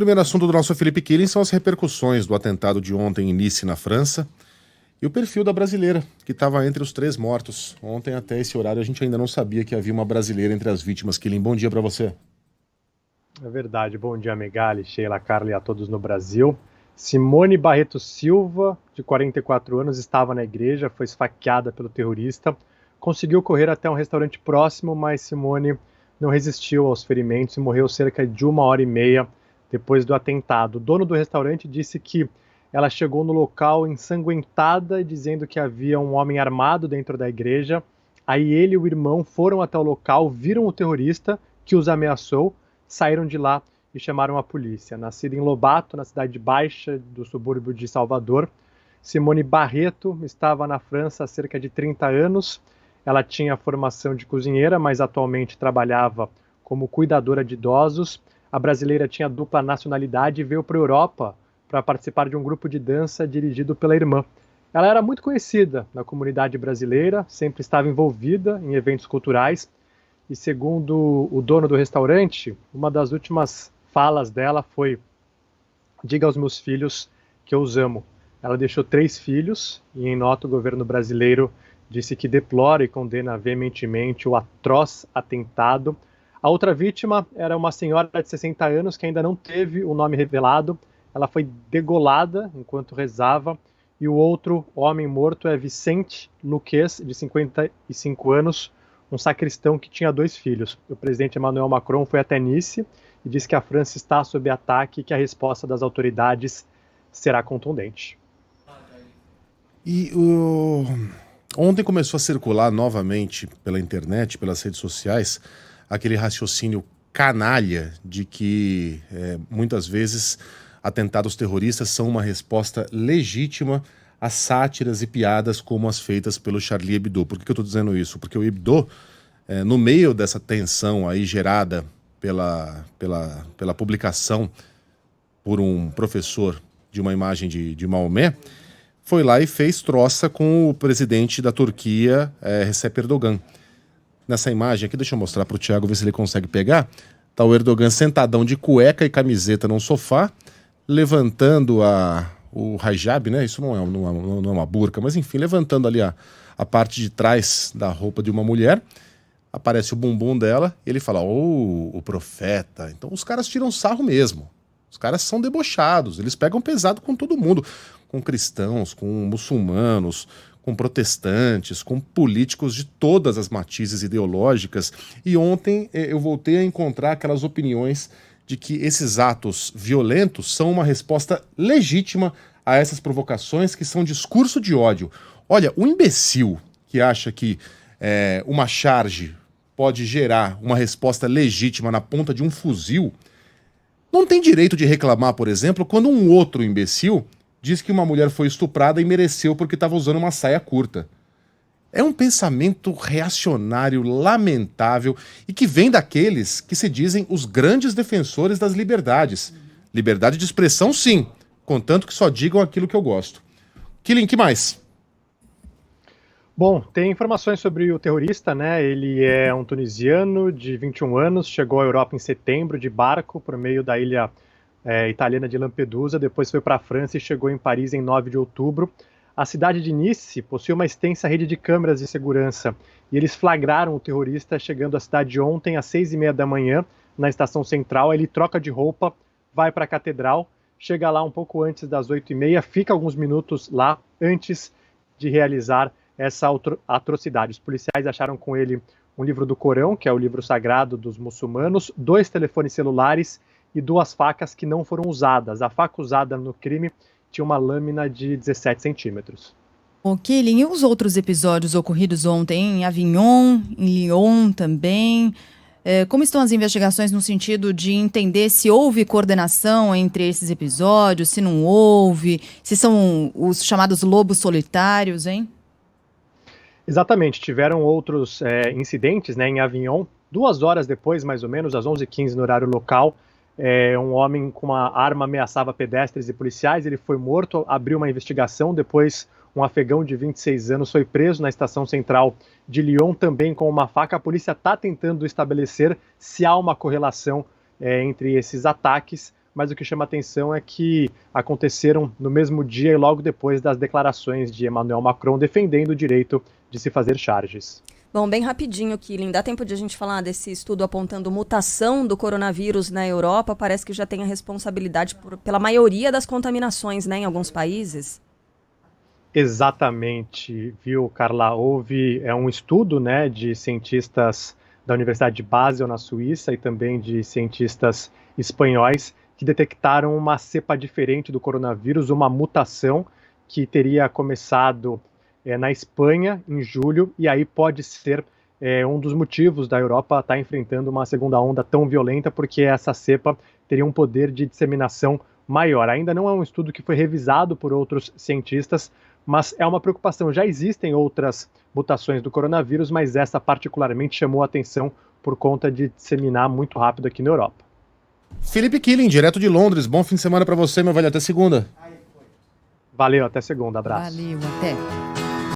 primeiro assunto do nosso Felipe Killing são as repercussões do atentado de ontem em Nice, na França, e o perfil da brasileira, que estava entre os 3 mortos. Ontem, até esse horário, a gente ainda não sabia que havia uma brasileira entre as vítimas. Killing, bom dia para você. É verdade. Bom dia, Megali, Sheila, Carla e a todos no Brasil. Simone Barreto Silva, de 44 anos, estava na igreja, foi esfaqueada pelo terrorista, conseguiu correr até um restaurante próximo, mas Simone não resistiu aos ferimentos e morreu cerca de 1h30 depois do atentado. O dono do restaurante disse que ela chegou no local ensanguentada, dizendo que havia um homem armado dentro da igreja. Aí ele e o irmão foram até o local, viram o terrorista que os ameaçou, saíram de lá e chamaram a polícia. Nascida em Lobato, na cidade baixa do subúrbio de Salvador, Simone Barreto estava na França há cerca de 30 anos. Ela tinha formação de cozinheira, mas atualmente trabalhava como cuidadora de idosos. A brasileira tinha dupla nacionalidade e veio para a Europa para participar de um grupo de dança dirigido pela irmã. Ela era muito conhecida na comunidade brasileira, sempre estava envolvida em eventos culturais e, segundo o dono do restaurante, uma das últimas falas dela foi: diga aos meus filhos que eu os amo. Ela deixou 3 filhos e, em nota, o governo brasileiro disse que deplora e condena veementemente o atroz atentado. A outra vítima era uma senhora de 60 anos que ainda não teve o nome revelado. Ela foi degolada enquanto rezava. E o outro homem morto é Vicente Luquez, de 55 anos, um sacristão que tinha 2 filhos. O presidente Emmanuel Macron foi até Nice e disse que a França está sob ataque e que a resposta das autoridades será contundente. E ontem começou a circular novamente pela internet, pelas redes sociais, aquele raciocínio canalha de que muitas vezes atentados terroristas são uma resposta legítima a sátiras e piadas como as feitas pelo Charlie Hebdo. Por que eu estou dizendo isso? Porque o Hebdo, no meio dessa tensão aí gerada pela publicação por um professor de uma imagem de Maomé, foi lá e fez troça com o presidente da Turquia, Recep Erdogan. Nessa imagem aqui, deixa eu mostrar para o Thiago, ver se ele consegue pegar. Tá o Erdogan sentadão de cueca e camiseta num sofá, levantando o hijab, né? Isso não é uma burca, mas enfim, levantando ali a parte de trás da roupa de uma mulher. Aparece o bumbum dela e ele fala: "Oh, o profeta". Então os caras tiram sarro mesmo. Os caras são debochados, eles pegam pesado com todo mundo, com cristãos, com muçulmanos, com protestantes, com políticos de todas as matizes ideológicas. E ontem eu voltei a encontrar aquelas opiniões de que esses atos violentos são uma resposta legítima a essas provocações que são discurso de ódio. Olha, o imbecil que acha que uma charge pode gerar uma resposta legítima na ponta de um fuzil não tem direito de reclamar, por exemplo, quando um outro imbecil diz que uma mulher foi estuprada e mereceu porque estava usando uma saia curta. É um pensamento reacionário, lamentável, e que vem daqueles que se dizem os grandes defensores das liberdades. Liberdade de expressão, sim, contanto que só digam aquilo que eu gosto. Killing, que mais? Bom, tem informações sobre o terrorista, né? Ele é um tunisiano de 21 anos, chegou à Europa em setembro de barco por meio da ilha italiana de Lampedusa, depois foi para a França e chegou em Paris em 9 de outubro. A cidade de Nice possui uma extensa rede de câmeras de segurança e eles flagraram o terrorista chegando à cidade ontem às 6h30 da manhã, na estação central. Ele troca de roupa, vai para a catedral, chega lá um pouco antes das 8h30, fica alguns minutos lá antes de realizar essa atrocidade. Os policiais acharam com ele um livro do Corão, que é o livro sagrado dos muçulmanos, 2 telefones celulares e 2 facas que não foram usadas. A faca usada no crime tinha uma lâmina de 17 centímetros. O Killing, e os outros episódios ocorridos ontem em Avignon, em Lyon também? Como estão as investigações no sentido de entender se houve coordenação entre esses episódios, se não houve, se são os chamados lobos solitários, hein? Exatamente, tiveram outros incidentes, né, em Avignon. 2 horas depois, mais ou menos, às 11h15 no horário local, um homem com uma arma ameaçava pedestres e policiais. Ele foi morto, abriu uma investigação. Depois, um afegão de 26 anos foi preso na estação central de Lyon, também com uma faca. A polícia está tentando estabelecer se há uma correlação entre esses ataques. mas o que chama atenção é que aconteceram no mesmo dia e logo depois das declarações de Emmanuel Macron defendendo o direito de se fazer charges. Bom, bem rapidinho, Killing, dá tempo de a gente falar desse estudo apontando mutação do coronavírus na Europa? Parece que já tem a responsabilidade pela maioria das contaminações, né, em alguns países. Exatamente, viu, Carla? Houve um estudo, né, de cientistas da Universidade de Basel, na Suíça, e também de cientistas espanhóis, que detectaram uma cepa diferente do coronavírus, uma mutação que teria começado na Espanha, em julho, e aí pode ser um dos motivos da Europa estar enfrentando uma segunda onda tão violenta, porque essa cepa teria um poder de disseminação maior. Ainda não é um estudo que foi revisado por outros cientistas, mas é uma preocupação. Já existem outras mutações do coronavírus, mas essa particularmente chamou a atenção por conta de disseminar muito rápido aqui na Europa. Felipe Killing, direto de Londres. Bom fim de semana para você, meu velho. Até segunda. Valeu, até segunda. Abraço. Valeu, até.